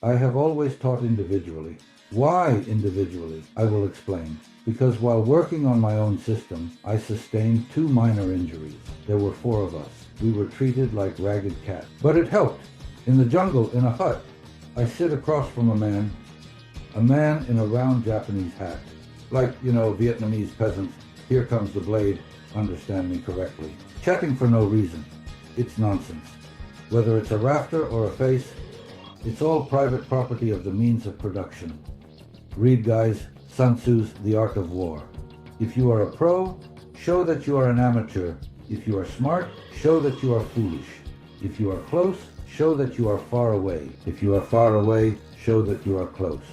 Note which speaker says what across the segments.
Speaker 1: I have always taught individually. Why individually? I will explain. Because while working on my own system, I sustained 2 minor injuries. There were 4 of us. We were treated like ragged cats. But it helped. In the jungle, in a hut, I sit across from a man in a round Japanese hat. Like, Vietnamese peasants, here comes the blade, understand me correctly. Chatting for no reason. It's nonsense. Whether it's a rafter or a face, it's all private property of the means of production. Read, guys, Sun Tzu's The Art of War. If you are a pro, show that you are an amateur. If you are smart, show that you are foolish. If you are close, show that you are far away. If you are far away, show that you are close.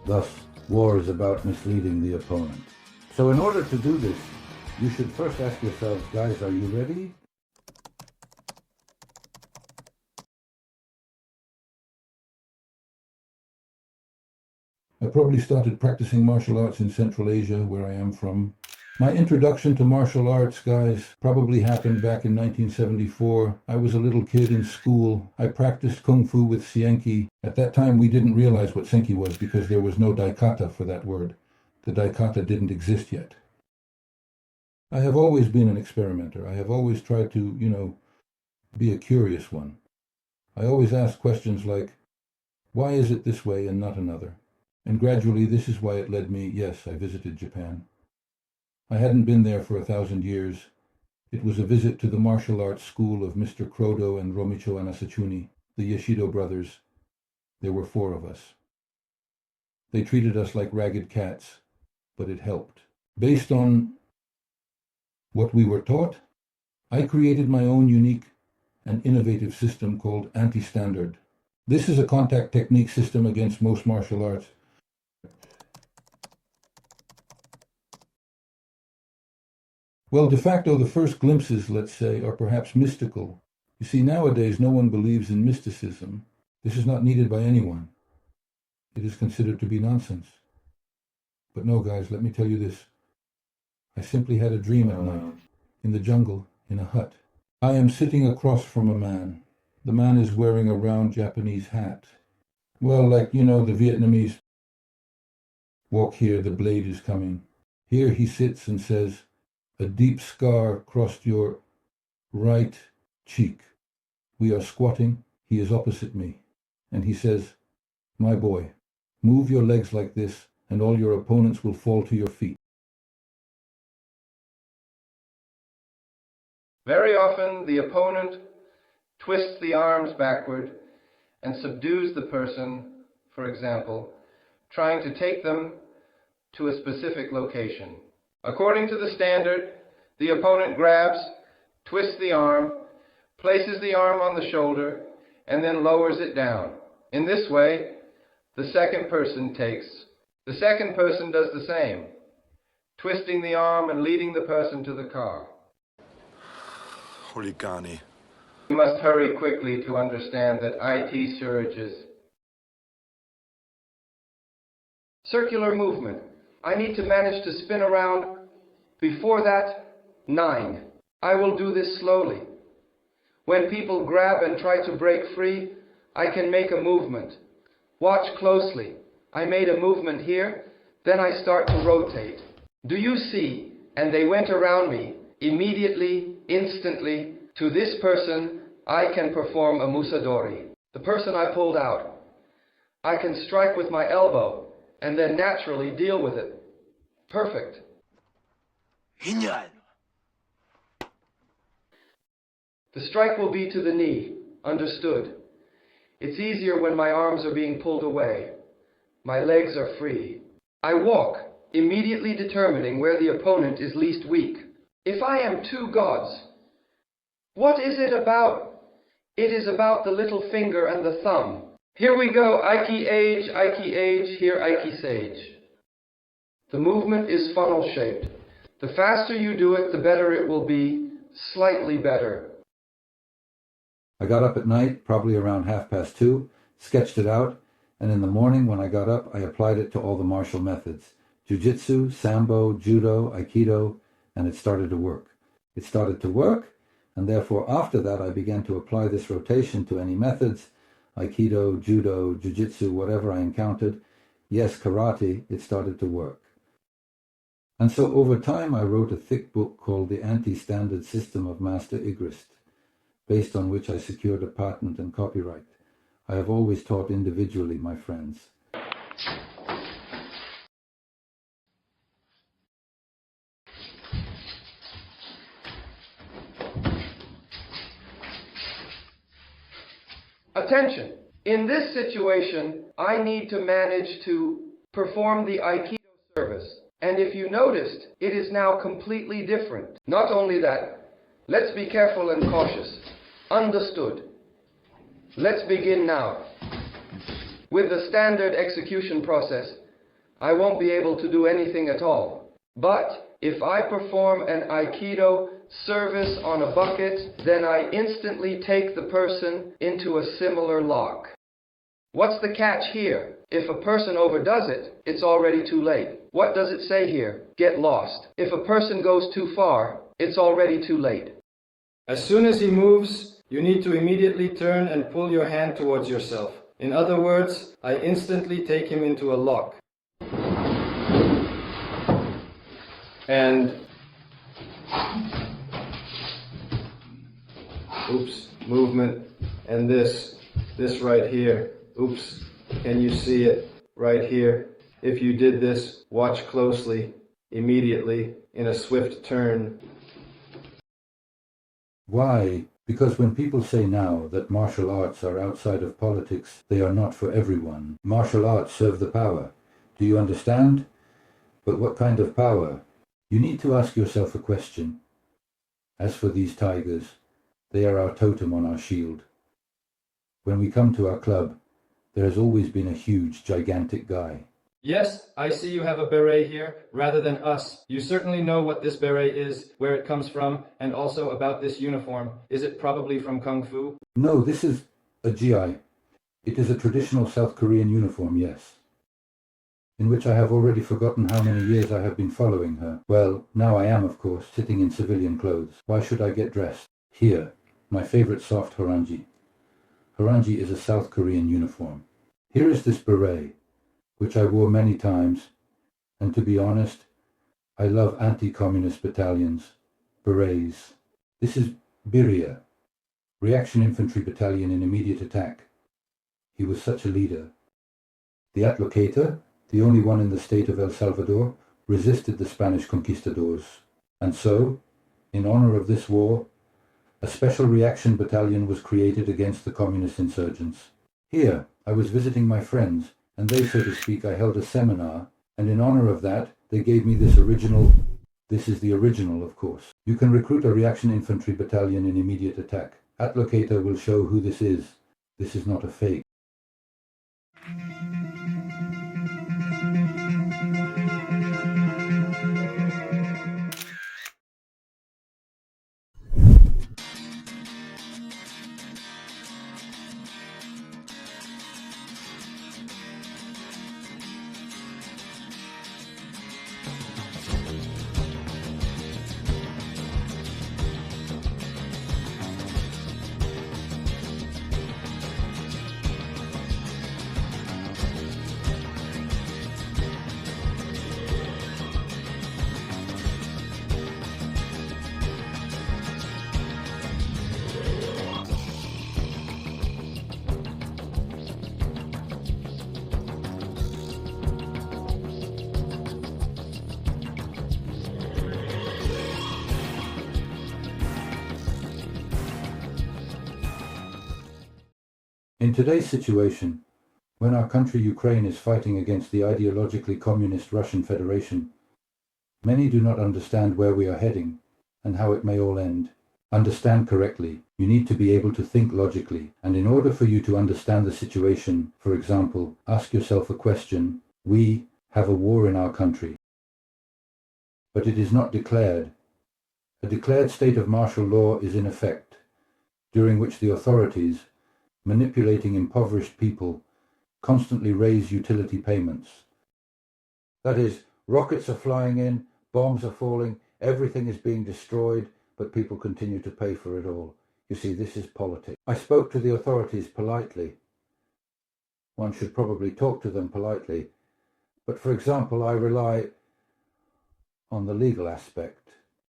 Speaker 1: Thus, war is about misleading the opponent. So in order to do this, you should first ask yourselves, guys, are you ready? I probably started practicing martial arts in Central Asia, where I am from. My introduction to martial arts, guys, probably happened back in 1974. I was a little kid in school. I practiced Kung Fu with Sienki. At that time, we didn't realize what Senki was because there was no daikata for that word. The daikata didn't exist yet. I have always been an experimenter. I have always tried to, be a curious one. I always ask questions like, why is it this way and not another? And gradually, this is why it led me, yes, I visited Japan. I hadn't been there for 1,000 years. It was a visit to the martial arts school of Mr. Krodo and Romicho Anasachuni, the Yeshido brothers. There were 4 of us. They treated us like ragged cats, but it helped. Based on what we were taught, I created my own unique and innovative system called antistandard. This is a contact technique system against most martial arts. Well, de facto, the first glimpses, let's say, are perhaps mystical. You see, nowadays, no one believes in mysticism. This is not needed by anyone. It is considered to be nonsense. But no, guys, let me tell you this. I simply had a dream at night, in the jungle, in a hut. I am sitting across from a man. The man is wearing a round Japanese hat. Well, like, the Vietnamese, walk here, the blade is coming. Here he sits and says, a deep scar crossed your right cheek. We are squatting. He is opposite me. And he says, my boy, move your legs like this, and all your opponents will fall to your feet.
Speaker 2: Very often, the opponent twists the arms backward and subdues the person, for example, trying to take them to a specific location. According to the standard, the opponent grabs, twists the arm, places the arm on the shoulder, and then lowers it down. In this way, the second person takes. The second person does the same, twisting the arm and leading the person to the car.
Speaker 3: Holigani.
Speaker 2: We must hurry quickly to understand that IT surges. Circular movement. I need to manage to spin around. Before that, 9. I will do this slowly. When people grab and try to break free, I can make a movement. Watch closely. I made a movement here, then I start to rotate. Do you see? And they went around me. Immediately, instantly, to this person, I can perform a musadori. The person I pulled out. I can strike with my elbow, and then naturally deal with it. Perfect.
Speaker 3: Genial.
Speaker 2: The strike will be to the knee. Understood. It's easier when my arms are being pulled away. My legs are free. I walk, immediately determining where the opponent is least weak. If I am 2 gods, what is it about? It is about the little finger and the thumb. Here we go, Aiki age, here Aiki sage. The movement is funnel-shaped. The faster you do it, the better it will be, slightly better.
Speaker 1: I got up at night, probably around 2:30, sketched it out, and in the morning when I got up, I applied it to all the martial methods. Jiu-jitsu, sambo, judo, aikido, and it started to work. It started to work, and therefore after that I began to apply this rotation to any methods Aikido, Judo, Jiu-Jitsu, whatever I encountered, yes, karate, it started to work. And so over time I wrote a thick book called The Anti-Standard System of Master Igris, based on which I secured a patent and copyright. I have always taught individually, my friends.
Speaker 2: Attention! In this situation, I need to manage to perform the Aikido service. And if you noticed, it is now completely different. Not only that, let's be careful and cautious. Understood. Let's begin now. With the standard execution process, I won't be able to do anything at all. But if I perform an Aikido service on a bucket, then I instantly take the person into a similar lock. What's the catch here? If a person overdoes it, it's already too late. What does it say here? Get lost. If a person goes too far, it's already too late.
Speaker 4: As soon as he moves, you need to immediately turn and pull your hand towards yourself. In other words, I instantly take him into a lock. And oops, movement, and this right here, oops, can you see it right here? If you did this, watch closely, immediately, in a swift turn.
Speaker 1: Why? Because when people say now that martial arts are outside of politics, they are not for everyone. Martial arts serve the power. Do you understand? But what kind of power? You need to ask yourself a question. As for these tigers, they are our totem on our shield. When we come to our club, there has always been a huge, gigantic guy.
Speaker 4: Yes, I see you have a beret here, rather than us. You certainly know what this beret is, where it comes from, and also about this uniform. Is it probably from Kung Fu?
Speaker 1: No, this is a GI. It is a traditional South Korean uniform, yes. In which I have already forgotten how many years I have been following her. Well, now I am, of course, sitting in civilian clothes. Why should I get dressed? Here, my favorite soft harangi. Harangi is a South Korean uniform. Here is this beret, which I wore many times, and to be honest, I love anti-communist battalions, berets. This is Birya, Reaction Infantry Battalion in immediate attack. He was such a leader. The Atlocator, the only one in the state of El Salvador, resisted the Spanish conquistadors. And so, in honor of this war, a special reaction battalion was created against the communist insurgents. Here, I was visiting my friends, and they, so to speak, I held a seminar, and in honor of that, they gave me this original. This is the original, of course. You can recruit a reaction infantry battalion in immediate attack. Atlocator will show who this is. This is not a fake. In today's situation, when our country Ukraine is fighting against the ideologically communist Russian Federation, many do not understand where we are heading and how it may all end. Understand correctly, you need to be able to think logically, and in order for you to understand the situation, for example, ask yourself a question. We have a war in our country, but it is not declared. A declared state of martial law is in effect, during which the authorities, manipulating impoverished people, constantly raise utility payments. That is, rockets are flying in, bombs are falling, everything is being destroyed, but people continue to pay for it all. You see, this is politics. I spoke to the authorities politely, One should probably talk to them politely. But for example, I rely on the legal aspect.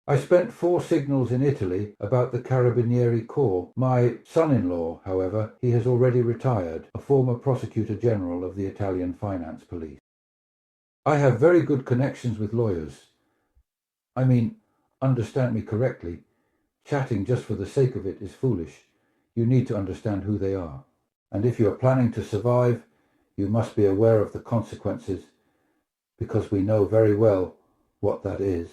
Speaker 1: I spent 4 signals in Italy about the Carabinieri Corps. My son-in-law, however, he has already retired, a former prosecutor general of the Italian finance police. I have very good connections with lawyers. I mean, understand me correctly, chatting just for the sake of it is foolish. You need to understand who they are. And if you are planning to survive, you must be aware of the consequences, because we know very well what that is.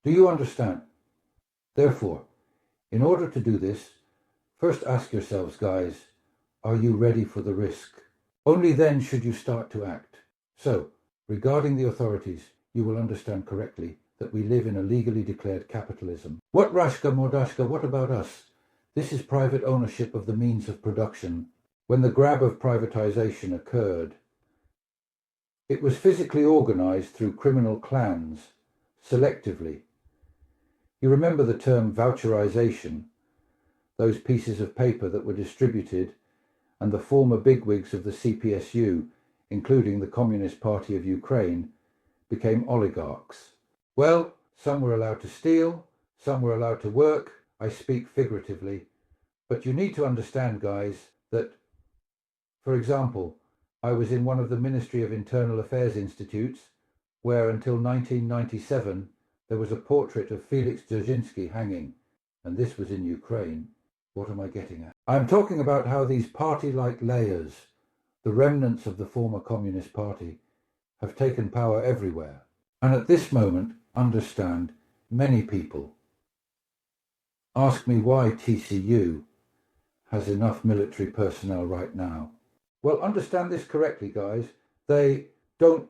Speaker 1: Do you understand? Therefore, in order to do this, first ask yourselves, guys, are you ready for the risk? Only then should you start to act. So, regarding the authorities, you will understand correctly that we live in a legally declared capitalism. What Rashka Mordashka, what about us? This is private ownership of the means of production. When the grab of privatization occurred, it was physically organized through criminal clans, selectively. You remember the term voucherization, those pieces of paper that were distributed, and the former bigwigs of the CPSU, including the Communist Party of Ukraine, became oligarchs. Well, some were allowed to steal, some were allowed to work. I speak figuratively. But you need to understand, guys, that, for example, I was in one of the Ministry of Internal Affairs institutes where until 1997 there was a portrait of Felix Dzerzhinsky hanging, and this was in Ukraine. What am I getting at? I'm talking about how these party-like layers, the remnants of the former Communist Party, have taken power everywhere. And at this moment, understand, many people ask me why TCU has enough military personnel right now. Well, understand this correctly, guys. They don't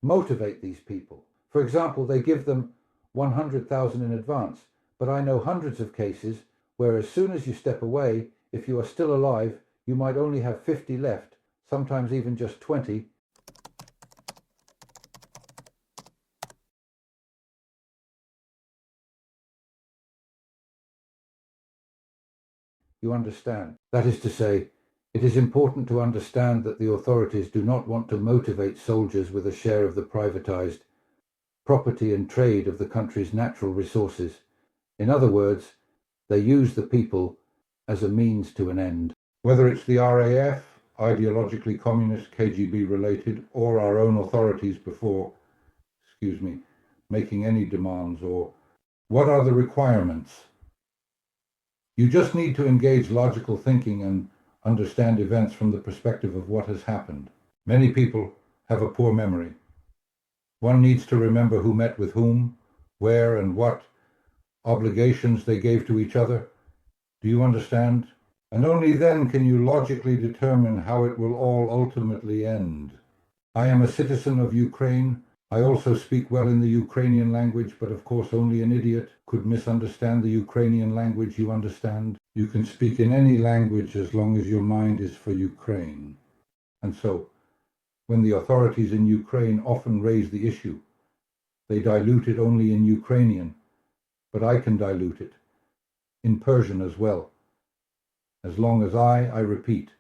Speaker 1: motivate these people. For example, they give them 100,000 in advance, but I know hundreds of cases where as soon as you step away, if you are still alive, you might only have 50 left, sometimes even just 20. You understand? That is to say, it is important to understand that the authorities do not want to motivate soldiers with a share of the privatized property and trade of the country's natural resources. In other words, they use the people as a means to an end. Whether it's the RAF, ideologically communist, KGB related, or our own authorities before, making any demands, or what are the requirements? You just need to engage logical thinking and understand events from the perspective of what has happened. Many people have a poor memory. One needs to remember who met with whom, where and what obligations they gave to each other. Do you understand? And only then can you logically determine how it will all ultimately end. I am a citizen of Ukraine. I also speak well in the Ukrainian language, but of course only an idiot could misunderstand the Ukrainian language you understand. You can speak in any language as long as your mind is for Ukraine. And so, when the authorities in Ukraine often raise the issue, they dilute it only in Ukrainian, but I can dilute it in Persian as well, as long as I repeat,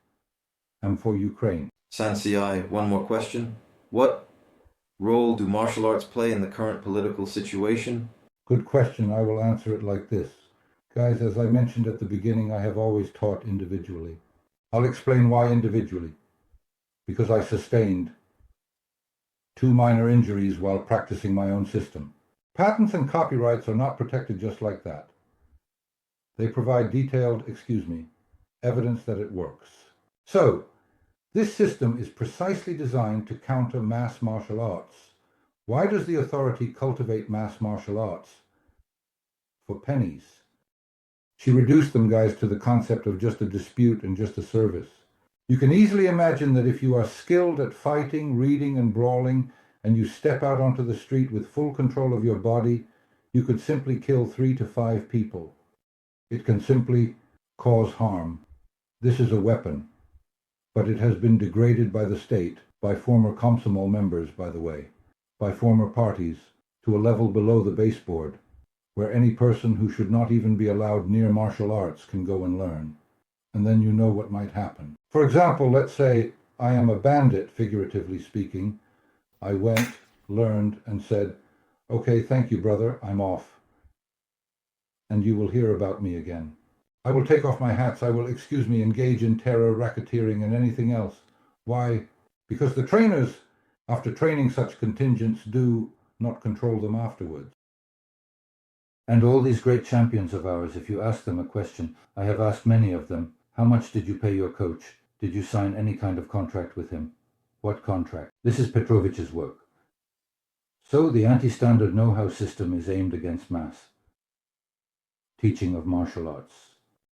Speaker 1: am for Ukraine.
Speaker 5: Sensei, one more question. What role do martial arts play in the current political situation?
Speaker 1: Good question. I will answer it like this. Guys, as I mentioned at the beginning, I have always taught individually. I'll explain why individually. Because I sustained 2 minor injuries while practicing my own system. Patents and copyrights are not protected just like that. They provide detailed, evidence that it works. So, this system is precisely designed to counter mass martial arts. Why does the authority cultivate mass martial arts? For pennies. She reduced them, guys, to the concept of just a dispute and just a service. You can easily imagine that if you are skilled at fighting, reading, and brawling, and you step out onto the street with full control of your body, you could simply kill 3 to 5 people. It can simply cause harm. This is a weapon. But it has been degraded by the state, by former Komsomol members, by the way, by former parties, to a level below the baseboard, where any person who should not even be allowed near martial arts can go and learn. and then you know what might happen. For example, let's say I am a bandit, figuratively speaking. I went, learned, and said, okay, thank you, brother, I'm off. And you will hear about me again. I will take off my hats, I will, engage in terror, racketeering, and anything else. Why? Because the trainers, after training such contingents, do not control them afterwards. And all these great champions of ours, if you ask them a question, I have asked many of them, how much did you pay your coach? Did you sign any kind of contract with him? What contract? This is Petrovich's work. So the anti-standard know-how system is aimed against mass teaching of martial arts.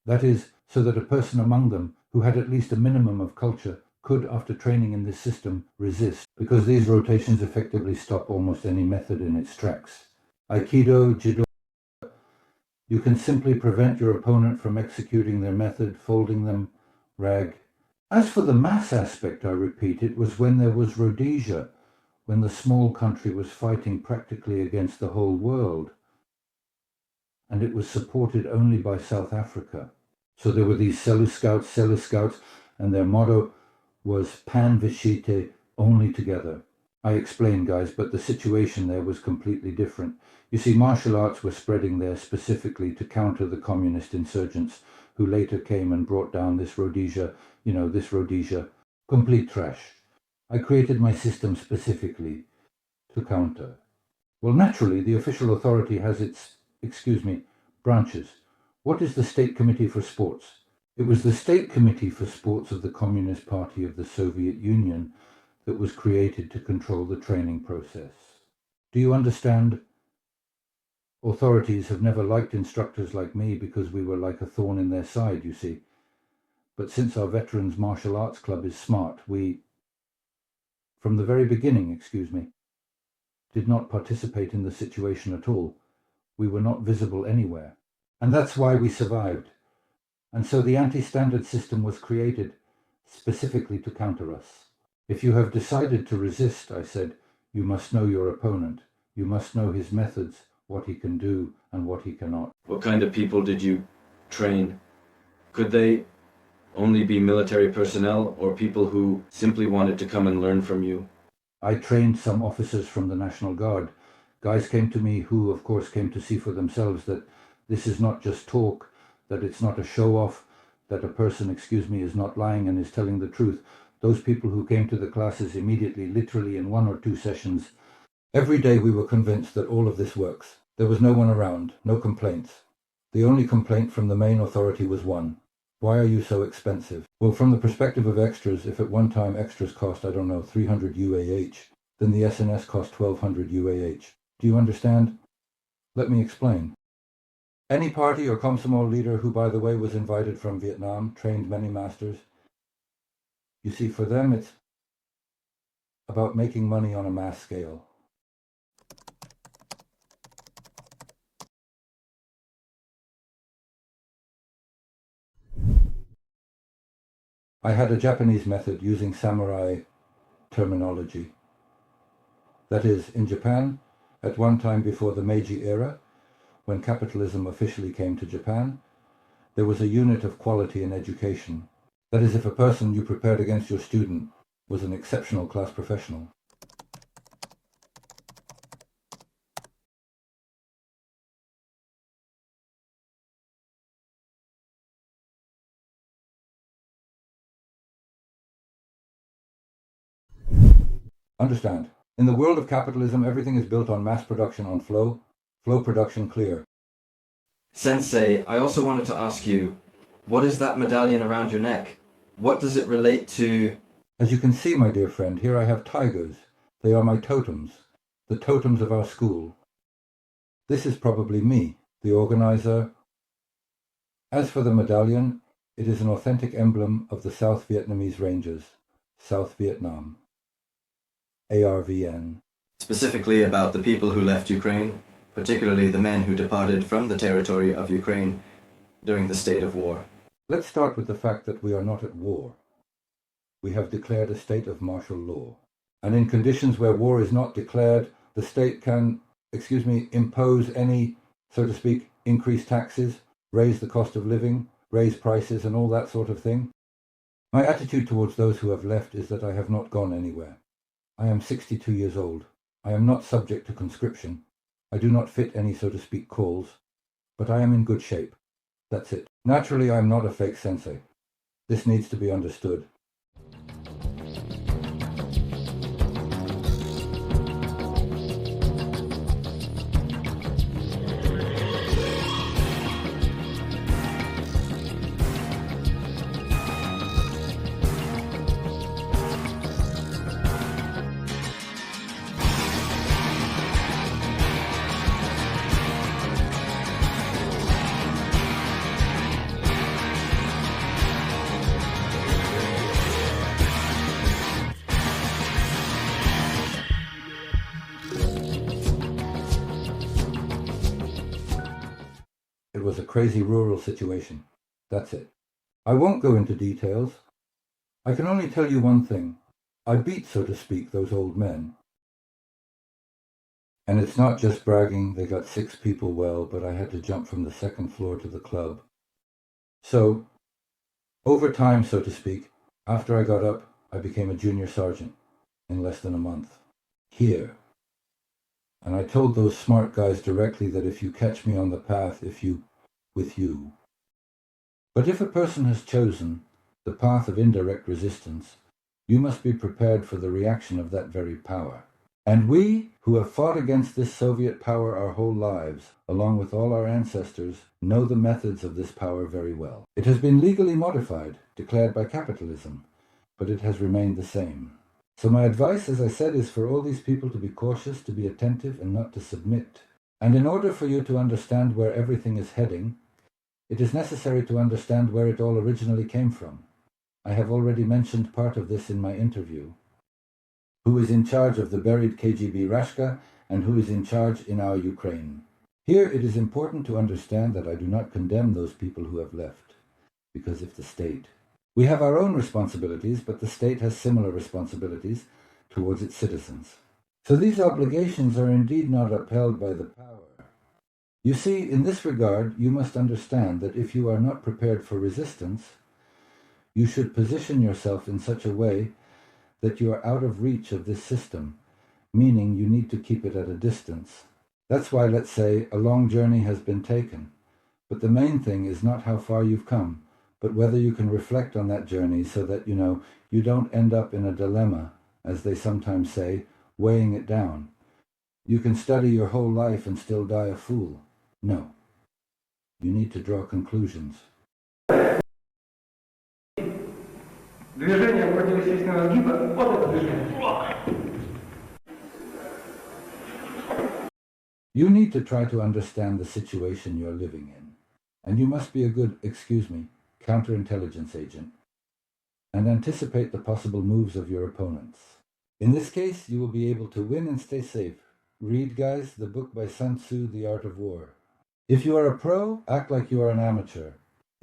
Speaker 1: That is, so that a person among them who had at least a minimum of culture could, after training in this system, resist, because these rotations effectively stop almost any method in its tracks. Aikido, Judo, you can simply prevent your opponent from executing their method, folding them, rag. As for the mass aspect, I repeat, it was when there was Rhodesia, when the small country was fighting practically against the whole world, and it was supported only by South Africa. So there were these Selous Scouts, and their motto was Pan Vishite, only together. I explain, guys, but the situation there was completely different. You see, martial arts were spreading there specifically to counter the communist insurgents who later came and brought down this Rhodesia, complete trash. I created my system specifically to counter. Well, naturally, the official authority has its, branches. What is the State Committee for Sports? It was the State Committee for Sports of the Communist Party of the Soviet Union that was created to control the training process. Do you understand? Authorities have never liked instructors like me because we were like a thorn in their side, you see. But since our Veterans Martial Arts Club is smart, we, from the very beginning, did not participate in the situation at all. We were not visible anywhere. And that's why we survived. And so the anti-standard system was created specifically to counter us. If you have decided to resist, I said, you must know your opponent. You must know his methods, what he can do and what he cannot.
Speaker 5: What kind of people did you train? Could they only be military personnel or people who simply wanted to come and learn from you?
Speaker 1: I trained some officers from the National Guard. Guys came to me who, of course, came to see for themselves that this is not just talk, that it's not a show-off, that a person, is not lying and is telling the truth. Those people who came to the classes immediately, literally in 1 or 2 sessions, every day we were convinced that all of this works. There was no one around, no complaints. The only complaint from the main authority was one. Why are you so expensive? Well, from the perspective of extras, if at one time extras cost, 300 UAH, then the SNS cost 1200 UAH. Do you understand? Let me explain. Any party or Komsomol leader who, by the way, was invited from Vietnam, trained many masters. You see, for them it's about making money on a mass scale. I had a Japanese method using samurai terminology. That is, in Japan, at one time before the Meiji era, when capitalism officially came to Japan, there was a unit of quality in education. That is, if a person you prepared against your student was an exceptional class professional. Understand, in the world of capitalism, everything is built on mass production, on flow production clear.
Speaker 5: Sensei, I also wanted to ask you, what is that medallion around your neck? What does it relate to?
Speaker 1: As you can see, my dear friend, here I have tigers. They are my totems, the totems of our school. This is probably me, the organizer. As for the medallion, it is an authentic emblem of the South Vietnamese Rangers, South Vietnam. ARVN.
Speaker 5: Specifically about the people who left Ukraine, particularly the men who departed from the territory of Ukraine during the state of war.
Speaker 1: Let's start with the fact that we are not at war. We have declared a state of martial law. And in conditions where war is not declared, the state can, impose any, so to speak, increased taxes, raise the cost of living, raise prices and all that sort of thing. My attitude towards those who have left is that I have not gone anywhere. I am 62 years old. I am not subject to conscription. I do not fit any, so to speak, calls, but I am in good shape. That's it. Naturally, I am not a fake sensei. This needs to be understood. It was a crazy rural situation. That's it. I won't go into details. I can only tell you one thing. I beat, so to speak, those old men. And it's not just bragging, they got 6 people well, but I had to jump from the 2nd floor to the club. So, over time, so to speak, after I got up, I became a junior sergeant in less than a month. Here. And I told those smart guys directly that if you catch me on the path, with you. But if a person has chosen the path of indirect resistance, you must be prepared for the reaction of that very power. And we, who have fought against this Soviet power our whole lives, along with all our ancestors, know the methods of this power very well. It has been legally modified, declared by capitalism, but it has remained the same. So my advice, as I said, is for all these people to be cautious, to be attentive, and not to submit. And in order for you to understand where everything is heading, it is necessary to understand where it all originally came from. I have already mentioned part of this in my interview. Who is in charge of the buried KGB Rashka, and who is in charge in our Ukraine. Here it is important to understand that I do not condemn those people who have left, because if the state... We have our own responsibilities, but the state has similar responsibilities towards its citizens. So these obligations are indeed not upheld by the power. You see, in this regard, you must understand that if you are not prepared for resistance, you should position yourself in such a way that you are out of reach of this system, meaning you need to keep it at a distance. That's why, let's say, a long journey has been taken. But the main thing is not how far you've come, but whether you can reflect on that journey so that, you don't end up in a dilemma, as they sometimes say, weighing it down. You can study your whole life and still die a fool. No. You need to draw conclusions.
Speaker 6: Движение противоестественного сгиба, вот это движение.
Speaker 1: You need to try to understand the situation you're living in. And you must be a good, counterintelligence agent, and anticipate the possible moves of your opponents. In this case, you will be able to win and stay safe. Read, guys, the book by Sun Tzu, The Art of War. If you are a pro, act like you are an amateur.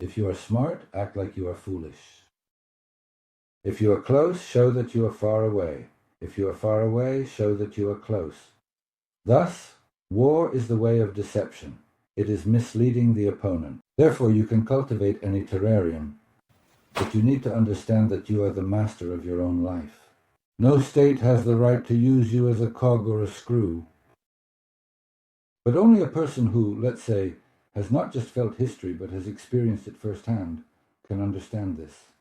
Speaker 1: If you are smart, act like you are foolish. If you are close, show that you are far away. If you are far away, show that you are close. Thus, war is the way of deception. It is misleading the opponent. Therefore, you can cultivate any terrarium, but you need to understand that you are the master of your own life. No state has the right to use you as a cog or a screw. But only a person who, let's say, has not just felt history but has experienced it firsthand can understand this.